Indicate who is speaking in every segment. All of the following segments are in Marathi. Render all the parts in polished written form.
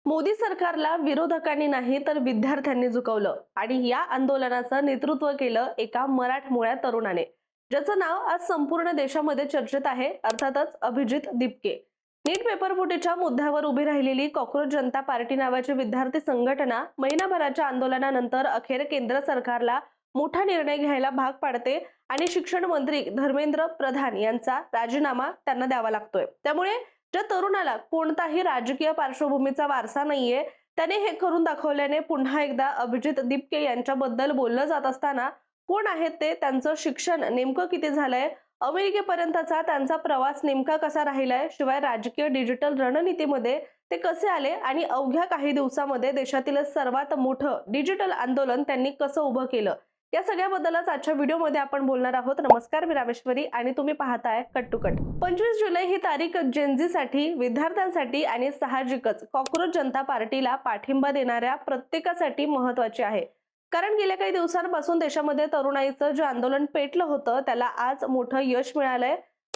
Speaker 1: मोदी सरकारला विरोधकांनी नाही तर विद्यार्थ्यांनी झुकवलं आणि या आंदोलनाचं नेतृत्व केलं एका मराठमोळ्या तरुणाने, ज्याचं नाव आज संपूर्ण देशामध्ये चर्चेत आहे, अर्थातच अभिजित दिपके. नीट पेपर फुटीच्या मुद्द्यावर उभी राहिलेली कॉक्रोच जनता पार्टी नावाची विद्यार्थी संघटना महिनाभराच्या आंदोलनानंतर अखेर केंद्र सरकारला मोठा निर्णय घ्यायला भाग पाडते आणि शिक्षण मंत्री धर्मेंद्र प्रधान यांचा राजीनामा त्यांना द्यावा लागतोय. त्यामुळे ज्या तरुणाला कोणताही राजकीय पार्श्वभूमीचा वारसा नाहीये, त्याने हे करून दाखवल्याने पुन्हा एकदा अभिजित दिपके यांच्याबद्दल बोललं जात असताना कोण आहेत ते, त्यांचं शिक्षण नेमकं किती झालंय, अमेरिकेपर्यंतचा त्यांचा प्रवास नेमका कसा राहिलाय, शिवाय राजकीय डिजिटल रणनीतीमध्ये ते कसे आले आणि अवघ्या काही दिवसामध्ये देशातील सर्वात मोठं डिजिटल आंदोलन त्यांनी कसं उभं केलं, या सगळ्याबद्दलच आजच्या व्हिडिओमध्ये आपण बोलणार आहोत. नमस्कार, मी रामेश्वरी आणि तुम्ही पाहताय कट टू कट. 25 जुलै ही तारीख जेनझीसाठी, विद्यार्थ्यांसाठी आणि साहजिकच कॉक्रोच जनता पार्टीला पाठिंबा देणाऱ्या प्रत्येकासाठी महत्त्वाची आहे. कारण गेल्या काही दिवसांपासून देशामध्ये तरुणाईचं जे आंदोलन पेटलं होतं त्याला आज मोठं यश मिळालंय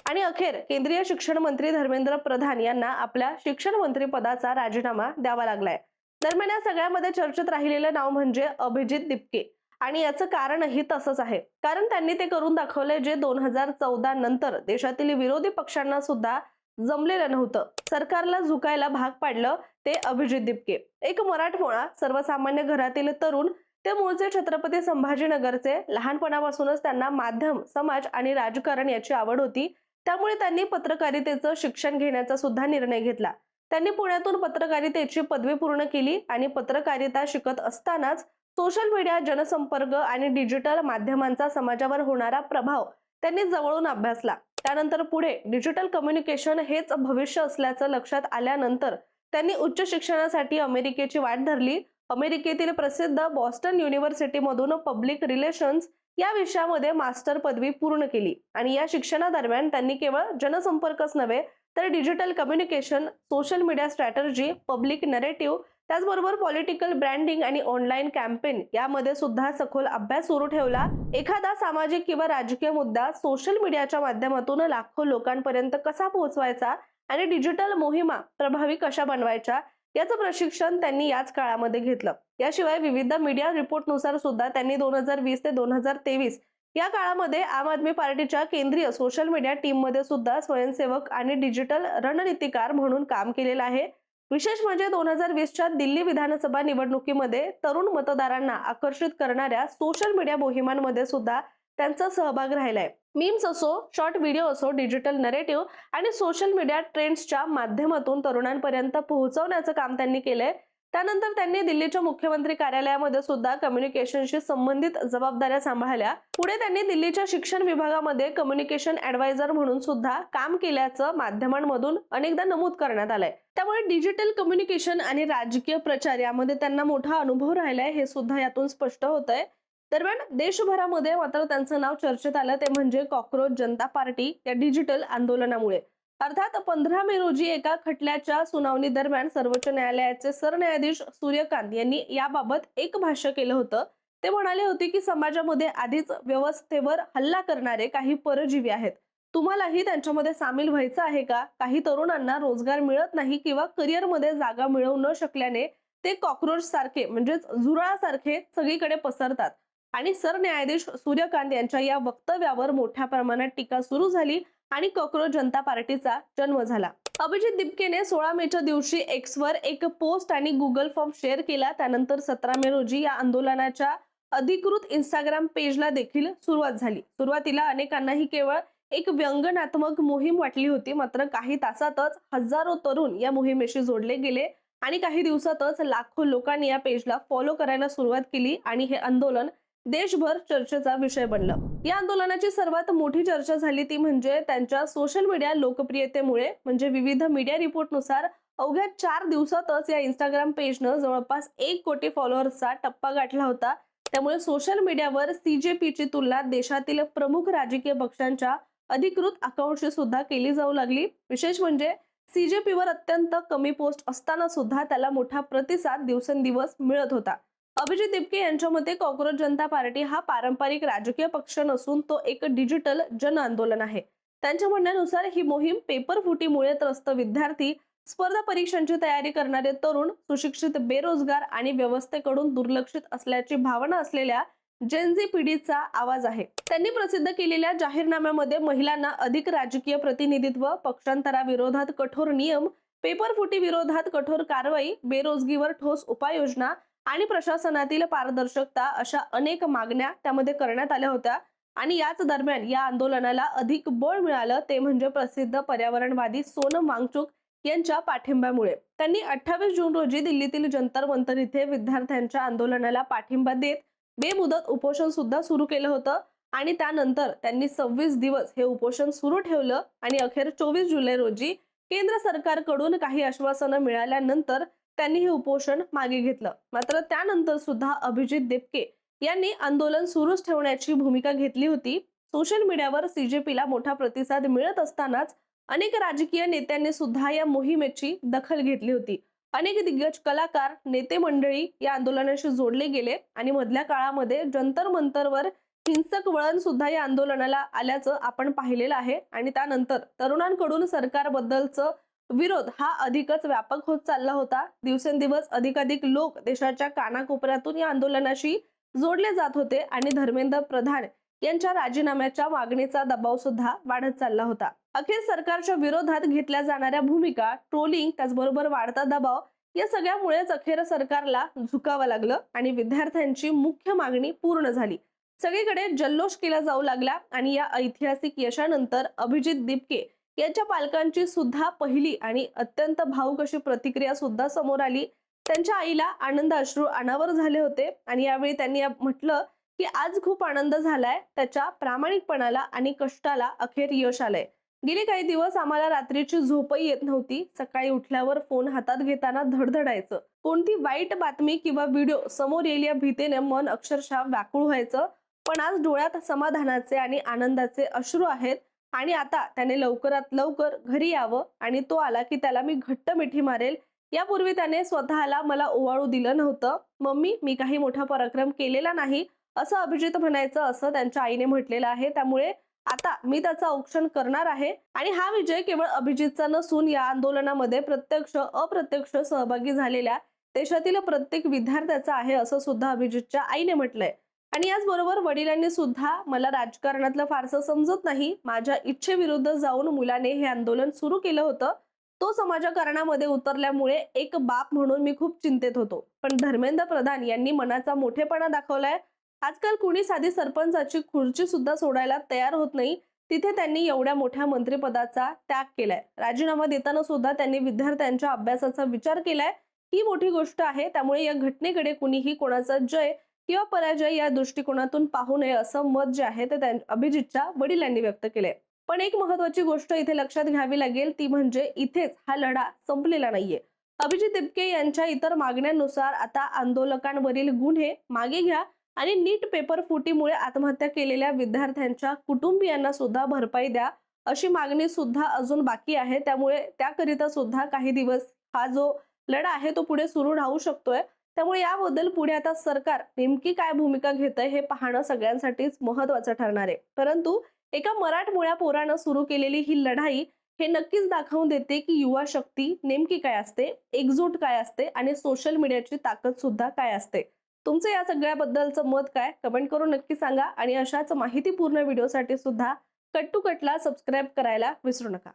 Speaker 1: आणि अखेर केंद्रीय शिक्षण मंत्री धर्मेंद्र प्रधान यांना आपल्या शिक्षण मंत्री पदाचा राजीनामा द्यावा लागलाय. दरम्यान या सगळ्यामध्ये चर्चेत राहिलेलं नाव म्हणजे अभिजित दिपके आणि याचं कारणही तसंच आहे. कारण त्यांनी ते करून दाखवले जे 2014 नंतर देशातील विरोधी पक्षांना सुद्धा जमलेलं नव्हतं. सरकारला झुकायला भाग पाडलं ते अभिजित दिपके. एक मराठमोळा सर्वसामान्य घरातील तरुण, ते मूळचे छत्रपती संभाजीनगरचे. लहानपणापासूनच त्यांना माध्यम, समाज आणि राजकारण याची आवड होती. त्यामुळे त्यांनी पत्रकारितेचं शिक्षण घेण्याचा सुद्धा निर्णय घेतला. त्यांनी पुण्यातून पत्रकारितेची पदवी पूर्ण केली आणि पत्रकारिता शिकत असतानाच सोशल मीडिया, जनसंपर्क आणि डिजिटल माध्यमांचा समाजावर होणारा प्रभाव त्यांनी जवळून अभ्यासला. त्यानंतर पुढे डिजिटल कम्युनिकेशन हेच भविष्य असल्याचं लक्षात आल्यानंतर त्यांनी उच्च शिक्षणासाठी अमेरिकेची वाट धरली. अमेरिकेतील प्रसिद्ध बॉस्टन युनिव्हर्सिटीमधून पब्लिक रिलेशन्स या विषयामध्ये मास्टर पदवी पूर्ण केली आणि या शिक्षणादरम्यान त्यांनी केवळ जनसंपर्कच नव्हे तर digital communication, social media strategy, public narrative, त्याचबरोबर पॉलिटिकल ब्रँडिंग आणि ऑनलाईन कॅम्पेन यामध्ये सुद्धा सखोल अभ्यास सुरू ठेवला. एखादा सामाजिक किंवा राजकीय मुद्दा सोशल मीडियाच्या माध्यमातून लाखो लोकांपर्यंत कसा पोहोचवायचा आणि डिजिटल मोहिमा प्रभावी कशा बनवायच्या याचं प्रशिक्षण त्यांनी याच काळामध्ये घेतलं. याशिवाय विविध मीडिया रिपोर्टनुसार सुद्धा त्यांनी 2020 ते 2023 या काळामध्ये आम आदमी पार्टीच्या केंद्रीय सोशल मीडिया टीम मध्ये सुद्धा स्वयंसेवक आणि डिजिटल रणनीतिकार म्हणून काम केलेलं आहे. विशेष म्हणजे 2020च्या दिल्ली विधानसभा निवडणुकीमध्ये तरुण मतदारांना आकर्षित करणाऱ्या सोशल मीडिया मोहिमांमध्ये सुद्धा त्यांचा सहभाग राहिलाय. मीम्स असो, शॉर्ट व्हिडिओ असो, डिजिटल नरेटिव्ह आणि सोशल मीडिया ट्रेंड्सच्या माध्यमातून तरुणांपर्यंत पोहोचवण्याचं काम त्यांनी केलंय. त्यानंतर त्यांनी दिल्लीच्या मुख्यमंत्री कार्यालयामध्ये सुद्धा कम्युनिकेशनशी संबंधित जबाबदाऱ्या सांभाळल्या. पुढे त्यांनी दिल्लीच्या शिक्षण विभागामध्ये कम्युनिकेशन ऍडवायझर म्हणून सुद्धा काम केल्याचं माध्यमांमधून अनेकदा नमूद करण्यात आलंय. त्यामुळे डिजिटल कम्युनिकेशन आणि राजकीय प्रचार यामध्ये त्यांना मोठा अनुभव राहिलाय, हे सुद्धा यातून स्पष्ट होतंय. दरम्यान देशभरामध्ये मात्र त्यांचं नाव चर्चेत आलं ते म्हणजे कॉक्रोच जनता पार्टी या डिजिटल आंदोलनामुळे. अर्थात 15 मे रोजी एका खटल्याच्या सुनावणी दरम्यान सर्वोच्च न्यायालयाचे सरन्यायाधीश सूर्यकांत यांनी याबाबत एक भाष्य केलं होतं. ते म्हणाले होते की समाजामध्ये आधीच व्यवस्थेवर हल्ला करणारे काही परजीवी आहेत. तुम्हालाही त्यांच्यामध्ये सामील व्हायचं आहे का? काही तरुणांना रोजगार मिळत नाही किंवा करिअरमध्ये जागा मिळवू न शकल्याने ते कॉक्रोच सारखे म्हणजेच झुरळासारखे सगळीकडे पसरतात आणि सरन्यायाधीश सूर्यकांत यांच्या या वक्तव्यावर मोठ्या प्रमाणात टीका सुरू झाली आणि कॉक्रोच जनता पार्टीचा जन्म झाला. अभिजित दिपकेने 16 मेच्या दिवशी एक्सवर एक पोस्ट आणि गुगल फॉर्म शेअर केला. त्यानंतर 17 मे रोजी या आंदोलनाच्या अधिकृत इंस्टाग्राम पेजला देखील सुरुवात झाली. सुरुवातीला अनेकांना ही केवळ एक व्यंगनात्मक मोहीम वाटली होती, मात्र काही तासातच हजारो तरुण या मोहिमेशी जोडले गेले आणि काही दिवसातच लाखो लोकांनी या पेजला फॉलो करायला सुरुवात केली आणि हे आंदोलन देशभर चर्चेचा विषय बनलं. या आंदोलनाची सर्वात मोठी चर्चा झाली ती म्हणजे त्यांच्या सोशल मीडिया लोकप्रियतेमुळे. म्हणजे विविध मीडिया रिपोर्टनुसार अवघ्या 4 दिवसातच या इंस्टाग्राम पेजनं जवळपास 1 कोटी फॉलोअर्सचा टप्पा गाठला होता. त्यामुळे सोशल मीडियावर सीजेपीची तुलना देशातील प्रमुख राजकीय पक्षांच्या अधिकृत अकाउंटशी सुद्धा केली जाऊ लागली. विशेष म्हणजे सीजेपीवर अत्यंत कमी पोस्ट असताना सुद्धा त्याला मोठा प्रतिसाद दिवसेंदिवस मिळत होता. अभिजित दिपके यांच्या मते कॉक्रोच जनता पार्टी हा पारंपरिक राजकीय पक्ष नसून तो एक डिजिटल जन आंदोलन आहे. त्यांच्या म्हणण्यानुसार ही मोहीम पेपर फुटीमुळे त्रस्त विद्यार्थी, स्पर्धा परीक्षांची तयारी करणारे तरुण, सुशिक्षित बेरोजगार आणि व्यवस्थेकडून दुर्लक्षित असल्याची भावना असलेल्या जेनझी पिढीचा आवाज आहे. त्यांनी प्रसिद्ध केलेल्या जाहीरनाम्यामध्ये महिलांना अधिक राजकीय प्रतिनिधित्व, पक्षांतराविरोधात कठोर नियम, पेपरफुटी विरोधात कठोर कारवाई, बेरोजगीवर ठोस उपाययोजना आणि प्रशासनातील पारदर्शकता अशा अनेक मागण्या त्यामध्ये करण्यात आल्या होत्या. आणि याच दरम्यान या आंदोलनाला अधिक बळ मिळालं ते म्हणजे प्रसिद्ध पर्यावरणवादी सोनम वांगचुक यांच्या पाठिंब्यामुळे. त्यांनी 28 जून रोजी दिल्लीतील जंतर मंतर इथे विद्यार्थ्यांच्या आंदोलनाला पाठिंबा देत बेमुदत उपोषण सुद्धा सुरू केलं होतं. आणि त्यानंतर त्यांनी 26 दिवस हे उपोषण सुरू ठेवलं आणि अखेर 24 जुलै रोजी केंद्र सरकारकडून काही आश्वासनं मिळाल्यानंतर त्यांनी हे उपोषण मागे घेतलं. मात्र त्यानंतर सुद्धा अभिजित देपके यांनी आंदोलन सुरूच ठेवण्याची भूमिका घेतली होती. सोशल मीडियावर सीजेपीला मोठा प्रतिसाद मिळत असतानाच अनेक राजकीय नेत्यांनी सुद्धा या मोहिमेची दखल घेतली होती. अनेक दिग्गज कलाकार, नेते मंडळी या आंदोलनाशी जोडले गेले आणि मधल्या काळामध्ये जंतर मंतरवर हिंसक वळण सुद्धा या आंदोलनाला आल्याचं आपण पाहिलेलं आहे. आणि त्यानंतर तरुणांकडून सरकारबद्दलचं विरोध हा अधिकच व्यापक होत चालला होता. दिवसेंदिवस अधिकाधिक लोक देशाच्या कानाकोपऱ्यातून या आंदोलनाशी जोडले जात होते आणि धर्मेंद्र प्रधान यांच्या राजीनाम्याच्या मागणीचा दबाव सुद्धा वाढत चालला होता. अखेर सरकारच्या विरोधात घेतल्या जाणाऱ्या भूमिका, ट्रोलिंग, त्याचबरोबर वाढता दबाव या सगळ्यामुळेच अखेर सरकारला झुकावं लागलं आणि विद्यार्थ्यांची मुख्य मागणी पूर्ण झाली. सगळीकडे जल्लोष केला जाऊ लागला आणि या ऐतिहासिक यशानंतर अभिजित दिपके यांच्या पालकांची सुद्धा पहिली आणि अत्यंत भावुक अशी प्रतिक्रिया सुद्धा समोर आली. त्यांच्या आईला आनंद अश्रू अनावर झाले होते आणि यावेळी त्यांनी म्हटलं की आज खूप आनंद झालाय. त्याच्या प्रामाणिकपणाला आणि कष्टाला अखेर यश आलंय. गेले काही दिवस आम्हाला रात्रीची झोपही येत नव्हती. सकाळी उठल्यावर फोन हातात घेताना धडधडायचं. कोणती वाईट बातमी किंवा व्हिडिओ समोर येईल या भीतीने मन अक्षरशः व्याकुळ व्हायचं. पण आज डोळ्यात समाधानाचे आणि आनंदाचे अश्रू आहेत. आणि आता त्याने लवकरात लवकर घरी यावं आणि तो आला की त्याला मी घट्ट मिठी मारेल. यापूर्वी त्याने स्वतःला मला ओवाळू दिलं नव्हतं. मम्मी, मी काही मोठा पराक्रम केलेला नाही असं अभिजित म्हणायचं असं त्यांच्या आईने म्हटलेलं आहे. त्यामुळे आता मी त्याचं औक्षण करणार आहे. आणि हा विजय केवळ अभिजितचा नसून या आंदोलनामध्ये प्रत्यक्ष अप्रत्यक्ष सहभागी झालेल्या देशातील प्रत्येक विद्यार्थ्याचा आहे असं सुद्धा अभिजितच्या आईने म्हटलंय. आणि याचबरोबर वडिलांनी सुद्धा मला राजकारणातलं फारसं समजत नाही, माझ्या इच्छेविरुद्ध जाऊन मुलाने हे आंदोलन सुरू केलं होतं. तो समाजकारणामध्ये उतरल्यामुळे एक बाप म्हणून मी खूप चिंतेत होतो. पण धर्मेंद्र प्रधान यांनी मनाचा मोठेपणा दाखवलाय. आजकाल कुणी साधी सरपंचाची खुर्ची सुद्धा सोडायला तयार होत नाही. तिथे त्यांनी एवढ्या मोठ्या मंत्रिपदाचा त्याग केलाय. राजीनामा देताना सुद्धा त्यांनी विद्यार्थ्यांच्या अभ्यासाचा विचार केलाय. ही मोठी गोष्ट आहे. त्यामुळे या घटनेकडे कुणीही कोणाचा जय किंवा पराजय या दृष्टिकोनातून पाहू नये असं मत जे आहे ते अभिजितच्या वडिलांनी व्यक्त केलंय. पण एक महत्त्वाची गोष्ट इथे लक्षात घ्यावी लागेल ती म्हणजे इथेच हा लढा संपलेला नाहीये. अभिजित दिपके यांच्या इतर मागण्यांनुसार आता आंदोलकांवरील गुन्हे मागे घ्या आणि नीट पेपर फुटीमुळे आत्महत्या केलेल्या विद्यार्थ्यांच्या कुटुंबियांना सुद्धा भरपाई द्या अशी मागणी सुद्धा अजून बाकी आहे. त्यामुळे त्याकरिता सुद्धा काही दिवस हा जो लढा आहे तो पुढे सुरू राहू शकतोय. त्यामुळे याबद्दल पुढे आता सरकार नेमकी काय भूमिका घेतंय हे पाहणं सगळ्यांसाठीच महत्त्वाचं ठरणार आहे. परंतु एका मराठमोळ्या पोरानं सुरू केलेली ही लढाई हे नक्कीच दाखवून देते की युवा शक्ती नेमकी काय असते, एकजूट काय असते आणि सोशल मीडियाची ताकद सुद्धा काय असते. तुमचं या सगळ्याबद्दलचं मत काय कमेंट करून नक्की सांगा आणि अशाच माहितीपूर्ण व्हिडिओसाठी सुद्धा कट टू कटला सबस्क्राईब करायला विसरू नका.